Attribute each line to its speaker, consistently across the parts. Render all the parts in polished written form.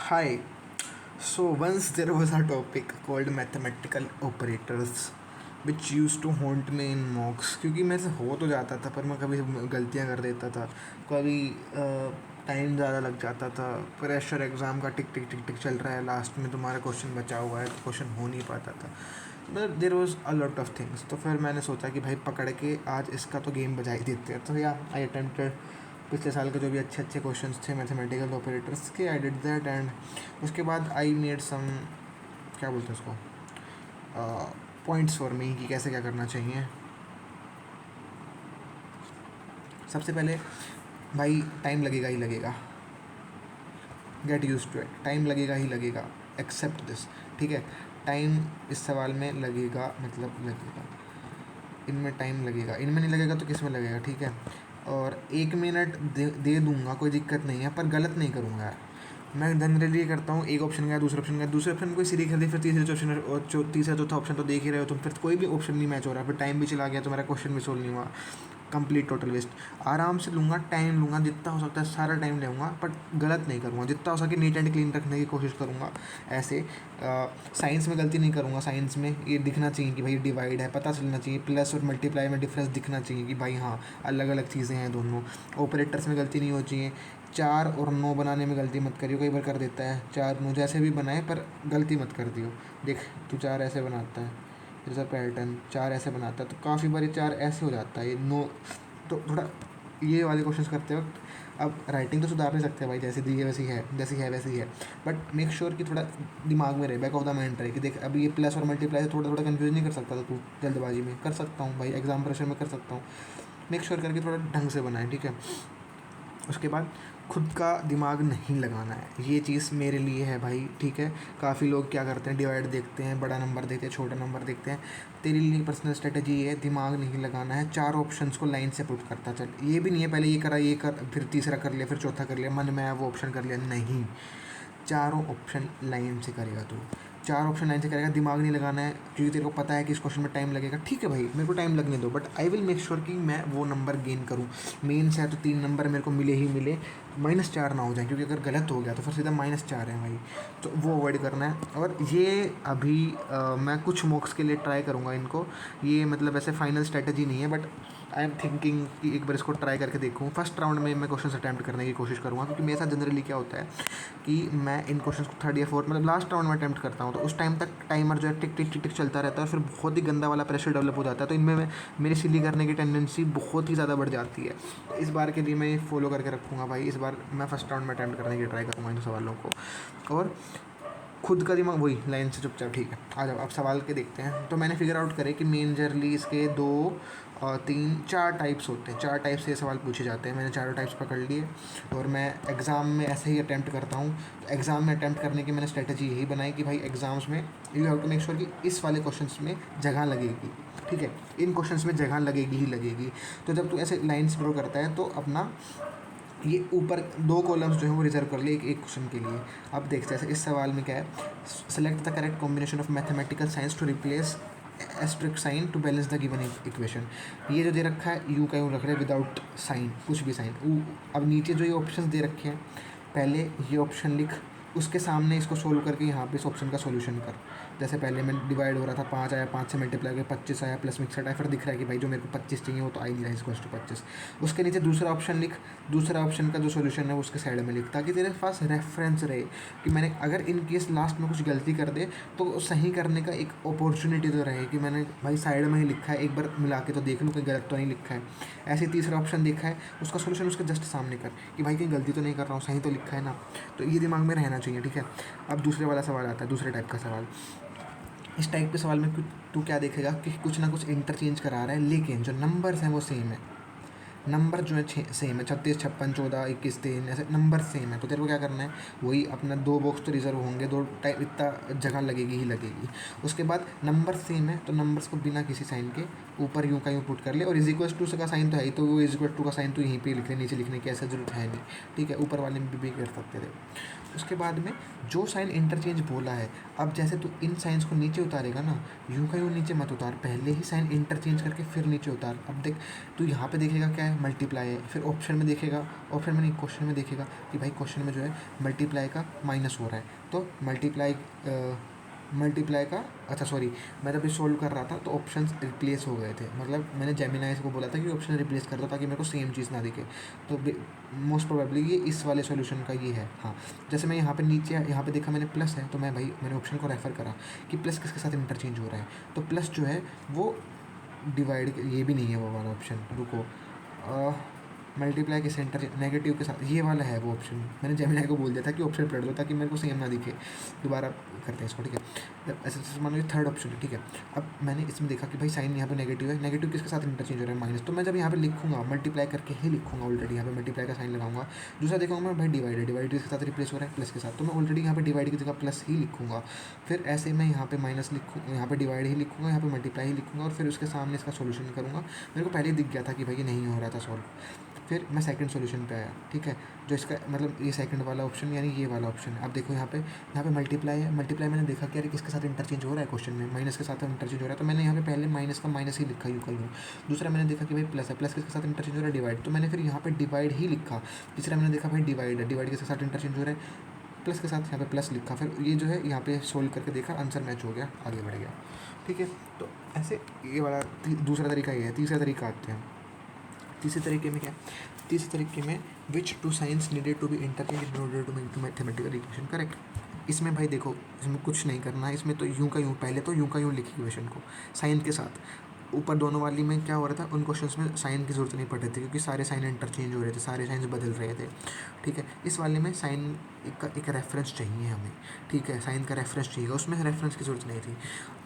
Speaker 1: Hi. So once there was a topic called mathematical operators which used to haunt me in mocks क्योंकि मैं से हो तो जाता था पर मैं कभी गलतियाँ कर देता था, कभी टाइम ज़्यादा लग जाता था। प्रेशर एग्ज़ाम का टिक टिक टिक टिक चल रहा है, लास्ट में तुम्हारा क्वेश्चन बचा हुआ है तो क्वेश्चन हो नहीं पाता था। मतलब there was a lot of things. तो फिर मैंने सोचा कि भाई पकड़ के आज इसका तो गेम बजा ही देते हैं। तो या आई अटेम्प्टेड पिछले साल के जो भी अच्छे अच्छे क्वेश्चंस थे मैथमेटिकल ऑपरेटर्स के, आई डिड दैट। एंड उसके बाद आई मेड सम, क्या बोलते हैं उसको, पॉइंट्स फॉर मी कि कैसे क्या करना चाहिए। सबसे पहले भाई टाइम लगेगा ही लगेगा, get use to it. Time लगेगा ही लगेगा, एक्सेप्ट दिस। ठीक है, टाइम इस सवाल में लगेगा, मतलब लगेगा, इनमें टाइम लगेगा, इनमें नहीं लगेगा तो किस में लगेगा। ठीक है, और 1 मिनट दे दूंगा, कोई दिक्कत नहीं है, पर गलत नहीं करूँगा यार। मैं जनरली ये करता हूँ, एक ऑप्शन गया, दूसरा ऑप्शन गया, दूसरे ऑप्शन में कोई सीरी कर दी, फिर तीसरे ऑप्शन और तीसरा चौथा ऑप्शन तो देख ही रहे हो तुम, फिर कोई भी ऑप्शन नहीं मैच हो रहा, फिर टाइम भी चला गया तो मेरा क्वेश्चन भी सोल्व नहीं हुआ, कंप्लीट टोटल वेस्ट। आराम से लूँगा, टाइम लूँगा, जितना हो सकता है सारा टाइम लूँगा, बट गलत नहीं करूँगा, जितना हो सके नीट एंड क्लीन रखने की कोशिश करूँगा। ऐसे साइंस में गलती नहीं करूँगा। साइंस में ये दिखना चाहिए कि भाई डिवाइड है, पता चलना चाहिए, प्लस और मल्टीप्लाई में डिफरेंस दिखना चाहिए कि भाई हाँ अलग अलग चीज़ें हैं दोनों। ऑपरेटर्स में गलती नहीं होनी चाहिए। 4 और 9 बनाने में गलती मत करियो, कई बार कर देता है 4 9 जैसे भी बनाए, पर गलती मत कर दियो। देख तू 4 ऐसे बनाता है, जैसा पैटर्न 4 ऐसे बनाता है, तो काफ़ी बार ये 4 ऐसे हो जाता है, ये 9। तो थोड़ा ये वाले क्वेश्चन करते वक्त अब राइटिंग तो सुधार नहीं सकते भाई, जैसी दी है वैसी है, जैसी है वैसी है, बट मेक श्योर कि थोड़ा दिमाग में रहे, बैक ऑफ द माइंड रहे कि देख अभी ये प्लस और मल्टीप्लाई से थोड़ा थोड़ा कंफ्यूज नहीं कर सकता था तू जल्दबाजी में। कर सकता हूँ भाई, एग्जाम प्रेशर में कर सकता हूँ। मेक श्योर करके थोड़ा ढंग से बनाए। ठीक है, उसके बाद खुद का दिमाग नहीं लगाना है, ये चीज़ मेरे लिए है भाई। ठीक है, काफ़ी लोग क्या करते हैं, डिवाइड देखते हैं, बड़ा नंबर देखते हैं, छोटा नंबर देखते हैं। तेरे लिए पर्सनल स्ट्रेटजी है, दिमाग नहीं लगाना है, 4 ऑप्शंस को लाइन से पुट करता चल। ये भी नहीं है पहले ये करा, ये कर, फिर तीसरा कर लिया, फिर चौथा कर लिया, मन में आया वो ऑप्शन कर लिया, नहीं। चारों ऑप्शन लाइन से करेगा तू, 4 ऑप्शन लाइन से करेगा। दिमाग नहीं लगाना है क्योंकि तेरे को पता है कि इस क्वेश्चन में टाइम लगेगा। ठीक है भाई, मेरे को टाइम लगने दो, but I will make sure कि मैं वो नंबर गेन करूँ। मेन्स है तो 3 नंबर मेरे को मिले ही मिले, -4 ना हो जाए, क्योंकि अगर गलत हो गया तो फिर सीधा -4 है भाई। तो वो अवॉइड करना है। और ये अभी मैं कुछ मॉक्स के लिए ट्राई करूँगा इनको। ये मतलब ऐसे फाइनल स्ट्रेटजी नहीं है, बट आई एम थिंकिंग कि एक बार इसको ट्राई करके देखूँ। फर्स्ट राउंड में मैं क्वेश्चन अटैम्प्ट करने की कोशिश करूँगा, क्योंकि मेरे साथ जनरली क्या होता है कि मैं इन क्वेश्चन को 3rd या 4th मतलब लास्ट राउंड में अटैम्प्ट करता हूँ, तो उस टाइम तक टाइमर जो है टिक टिक टिक टिक चलता रहता है, और फिर बहुत ही गंदा वाला प्रेशर डेवलप हो जाता है। तो इनमें मेरी सिली करने की टेंडेंसी बहुत ही ज़्यादा बढ़ जाती है। इस बार के लिए मैं ये फॉलो करके रखूँगा भाई। इस बार मैं फर्स्ट राउंड में अटैम्प्ट करने की ट्राई करूँगा इन सवालों को। और खुद का दिमाग वही लाइन से चुपचाप। ठीक है, आ जाओ अब सवाल के देखते हैं। तो मैंने फिगर आउट करे कि मेजरली इसके 2 3 4 टाइप्स होते हैं। 4 टाइप से ये सवाल पूछे जाते हैं। मैंने चारों टाइप्स पकड़ लिए, और मैं एग्ज़ाम में ऐसे ही अटैम्प्ट करता हूँ। तो एग्ज़ाम में अटैम्प्ट करने की मैंने स्ट्रेटजी यही बनाई कि भाई एग्ज़ाम्स में you have to make sure कि इस वाले क्वेश्चंस में जगह लगेगी। ठीक है, इन क्वेश्चंस में जगह लगेगी ही लगेगी। तो जब तू ऐसे लाइन्स ड्रॉ करता है तो अपना ये ऊपर 2 कॉलम्स जो है वो रिजर्व कर ले एक एक क्वेश्चन के लिए। अब देखते हैं जैसे इस सवाल में क्या है, select the correct combination of mathematical science to replace asterisk sign to balance the given equation. ये जो दे रखा है यू का यूँ रख रहे हैं विदाउट साइन, कुछ भी साइन। अब नीचे जो ये ऑप्शन दे रखे हैं, पहले ये ऑप्शन लिख, उसके सामने इसको सोल्व करके यहाँ पे इस ऑप्शन का सॉल्यूशन कर। जैसे पहले मैं डिवाइड हो रहा था, 5 आया, 5 से मल्टीप्लाई करके 25 आया, प्लस मिक्सड आया, फिर दिख रहा है कि भाई जो मेरे को 25 चाहिए वो तो आ ही नहीं रहा है, इसको 25। उसके नीचे दूसरा ऑप्शन लिख, दूसरा ऑप्शन का जो सॉल्यूशन है वो उसके साइड में लिख, ताकि तेरे पास रेफरेंस रहे कि मैंने अगर इन केस लास्ट में कुछ गलती कर दे तो सही करने का एक अपॉर्चुनिटी तो रहे कि मैंने भाई साइड में ही लिखा है, एक बार मिला के तो देख लूँ कहीं गलत तो नहीं लिखा है। ऐसे तीसरा ऑप्शन देखा है, उसका सोल्यूशन उसके जस्ट सामने कर कि भाई कहीं गलती तो नहीं कर रहा हूँ, सही तो लिखा है ना। तो ये दिमाग में रहना चाहिए। ठीक है, अब दूसरे वाला सवाल आता है, दूसरे टाइप का सवाल। इस टाइप के सवाल में तू क्या देखेगा कि कुछ ना कुछ इंटरचेंज करा रहा है, लेकिन जो नंबर्स हैं वो सेम है। नंबर जो है सेम है, 36 56 14 21 3, ऐसे नंबर सेम है। तो तेरे को क्या करना है, वही अपना 2 बॉक्स तो रिजर्व होंगे, 2 टाइप इतना जगह लगेगी ही लगेगी। उसके बाद नंबर सेम है तो नंबर्स को बिना किसी साइन के ऊपर यूँ का यूँ पुट कर ले, और इज टू का साइन तो है ही, तो वो इज टू का साइन तो यहीं पे लिख ले, नीचे लिखने की ऐसा जरूरत है नहीं। ठीक है, ऊपर वाले में भी कर सकते थे। उसके बाद में जो साइन इंटरचेंज बोला है, अब जैसे तू इन साइंस को नीचे उतारेगा ना, यूँ का यूँ नीचे मत उतार, पहले ही साइन इंटरचेंज करके फिर नीचे उतार। अब देख तू यहाँ पे देखेगा क्या है, है मल्टीप्लाई है, फिर ऑप्शन में देखेगा, ऑप्शन में नहीं क्वेश्चन में देखेगा कि भाई क्वेश्चन में जो है मल्टीप्लाई का माइनस हो रहा है, तो मल्टीप्लाई का, अच्छा सॉरी, मैं जब सॉल्व कर रहा था तो ऑप्शंस रिप्लेस हो गए थे, मतलब मैंने जेमिनाई को बोला था कि ऑप्शन रिप्लेस कर दो ताकि मेरे को सेम चीज़ ना दिखे, तो मोस्ट प्रोबेबली ये इस वाले सॉल्यूशन का ये है। हाँ, जैसे मैं यहाँ पे नीचे यहाँ पे देखा मैंने प्लस है, तो मैंने ऑप्शन को रेफर करा कि प्लस किसके साथ इंटरचेंज हो रहा है, तो प्लस जो है वो डिवाइड, ये भी नहीं है वो वाला ऑप्शन, रुको, मल्टीप्लाई के सेंटर नेगेटिव के साथ, ये वाला है वो ऑप्शन, मैंने जेमिनाई को बोल दिया था कि ऑप्शन पलट दो ताकि मेरे को सेम ना दिखे, दोबारा करते हैं इसको, ठीक है। जब ऐसे मान लो ये थर्ड ऑप्शन है, ठीक है। अब मैंने इसमें देखा कि भाई साइन यहाँ पे नेगेटिव है, नेगेटिव किसके साथ इंटरचेंज हो रहा है, माइनस, तो मैं जब यहाँ पे लिखूंगा मल्टीप्लाई करके ही लिखूंगा, ऑलरेडी यहाँ पे मल्टीप्लाई का साइन लगाऊंगा, दूसरा देखूंगा मैं भाई डिवाइड है, डिवाइड किसके साथ रिप्लेस हो रहा है, प्लस के साथ, तो मैं ऑलरेडी यहाँ पे डिवाइड की जगह प्लस ही लिखूंगा, फिर ऐसे मैं यहाँ पे माइनस लिखूँ, यहाँ पे डिवाइड ही लिखूंगा, यहाँ पे मल्टीप्लाई ही लिखूंगा, और फिर उसके सामने इसका सोल्यूशन करूँगा। मेरे को पहले ही दिख गया था कि भाई ये नहीं हो रहा था सॉल्व, फिर मैं सेकंड सॉल्यूशन पे आया, ठीक है, जो इसका मतलब ये सेकंड वाला ऑप्शन यानी ये वाला ऑप्शन है। अब देखो यहाँ पे मल्टीप्लाई है, मल्टीप्लाई मैंने देखा कि यार किसके साथ इंटरचेंज हो रहा है, क्वेश्चन में माइनस के साथ इंटरचेंज हो रहा है, तो मैंने यहाँ पे पहले माइनस का माइनस ही लिखा, यू का यू। दूसरा मैंने देखा कि भाई प्लस है, प्लस किसके साथ इंटरचेंज हो रहा है, डिवाइड, तो मैंने फिर यहाँ पे डिवाइड ही लिखा। तीसरा मैंने देखा भाई डिवाइड है, डिवाइड किसके साथ इंटरचेंज हो रहा है, प्लस के साथ, यहाँ पे प्लस लिखा, फिर ये जो है यहाँ पे सोल्व करके देखा, आंसर मैच हो गया, आगे बढ़ गया, ठीक है। तो ऐसे ये वाला दूसरा तरीका ये है। तीसरा तरीका आते हैं, तीसरे तरीके में क्या है, तीसरे तरीके में which two signs needed to be interchange in order to make mathematical equation correct. इसमें भाई देखो, इसमें कुछ नहीं करना है, इसमें तो यूँ का यूँ, पहले तो यूँ का यूँ लिखी इक्वेशन को साइन के साथ। ऊपर दोनों वाली में क्या हो रहा था, उन क्वेश्चंस में साइन की ज़रूरत नहीं पड़ रही थी क्योंकि सारे साइन इंटरचेंज हो रहे थे, सारे साइंस बदल रहे थे, ठीक है। इस वाले में साइन एक रेफरेंस चाहिए हमें, ठीक है, साइन का रेफरेंस चाहिए, उसमें रेफरेंस की ज़रूरत नहीं थी।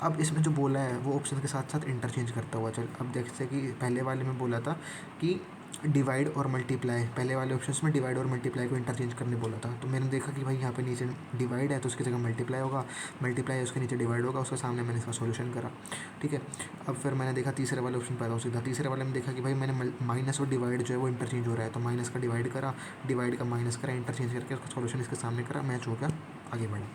Speaker 1: अब इसमें जो बोला है वो ऑप्शन के साथ साथ इंटरचेंज करता हुआ चल। अब देखते कि पहले वाले में बोला था कि डिवाइड और मल्टीप्लाई, पहले वाले ऑप्शंस में डिवाइड और मल्टीप्लाई को इंटरचेंज करने बोला था, तो मैंने देखा कि भाई यहाँ पे नीचे डिवाइड है तो उसकी जगह मल्टीप्लाई होगा, मल्टीप्लाई है उसके नीचे डिवाइड होगा, उसके सामने मैंने इसका सॉल्यूशन करा, ठीक है। अब फिर मैंने देखा तीसरे वाले ऑप्शन पैदा हो सीधा, तीसरे वाले में देखा कि भाई मैंने माइनस और डिवाइड जो है वो इंटरचेंज हो रहा है, तो माइनस का डिवाइड करा, डिवाइड का माइनस करा, इंटरचेंज करके उसका सॉल्यूशन इसके सामने करा, मैच हो गया, आगे बढ़ा,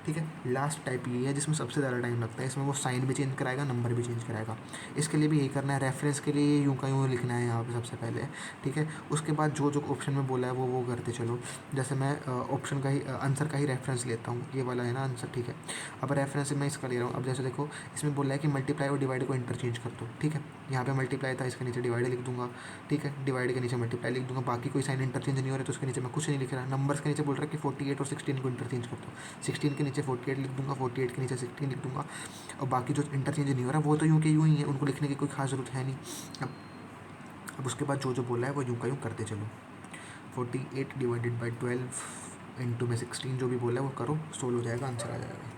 Speaker 1: ठीक है। लास्ट टाइप ये है जिसमें सबसे ज़्यादा टाइम लगता है, इसमें वो साइन भी चेंज कराएगा, नंबर भी चेंज कराएगा। इसके लिए भी यही करना है, रेफरेंस के लिए यूँ का यूँ लिखना है यहाँ पे सबसे पहले, ठीक है। उसके बाद जो जो ऑप्शन में बोला है वो करते चलो। जैसे मैं ऑप्शन का ही आंसर का ही रेफरेंस लेता हूँ, ये वाला है ना आंसर, ठीक है। अब रेफरेंस मैं इसका ले रहा हूँ। अब जैसे देखो इसमें बोला है कि मल्टीप्लाई और डिवाइड को इंटरचेंज कर दो, ठीक है। यहाँ पे मल्टीप्लाई था, इसके नीचे डिवाइड लिख दूंगा, ठीक है, डिवाइड के नीचे मल्टीप्लाई लिख दूंगा, बाकी कोई साइन इंटरचेंज नहीं हो रहा है तो उसके नीचे मैं कुछ नहीं लिख रहा। नंबर्स के नीचे बोल रहा है कि 48 और 16 को इंटरचेंज कर दो, 16 के नीचे 48 लिख दूंगा, 48 के नीचे 16 लिख दूंगा, और बाकी जो इंटरचेंज नहीं हो रहा वो तो यूँ के यूँ ही है, उनको लिखने की कोई खास ज़रूरत है नहीं। अब उसके बाद जो बोला है वो यूँ का यूँ करते चलो। 48 डिवाइडेड बाई 12 इंटू में 16 जो भी बोला है वो करो, सोल्व हो जाएगा, आंसर आ जाएगा,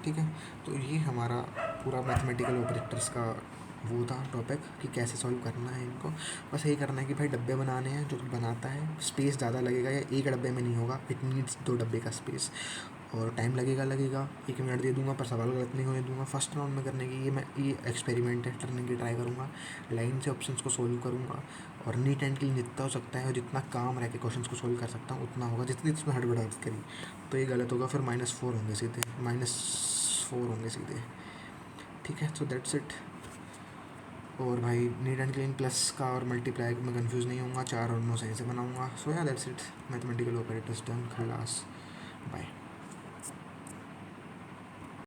Speaker 1: ठीक है। तो ये हमारा पूरा मैथमेटिकल ऑपरेटर्स का वो था टॉपिक कि कैसे सॉल्व करना है इनको। बस यही करना है कि भाई डब्बे बनाने हैं, जो बनाता है स्पेस ज़्यादा लगेगा, या एक डब्बे में नहीं होगा, इट नीड्स 2 डब्बे का स्पेस, और टाइम लगेगा 1 मिनट दे दूंगा, पर सवाल गलत नहीं होने दूंगा। फर्स्ट राउंड में करने की ये एक्सपेरिमेंट है, करने की ट्राई करूँगा, लाइन से ऑप्शंस को सोल्व करूँगा, और नीट एंड क्लीन जितना हो सकता है और जितना काम रह के क्वेश्चन को सोल्व कर सकता हूँ उतना होगा, जितनी इसमें हड़बड़ करी तो ये गलत होगा, फिर -4 होंगे सीधे, -4 होंगे सीधे, ठीक है। So that's it. और भाई नीट एंड क्लीन प्लस का और मल्टीप्लाई में कंफ्यूज नहीं होऊंगा, 4 और 9 सही से बनाऊंगा। सो या that's it, mathematical operators done, खलास, बाय।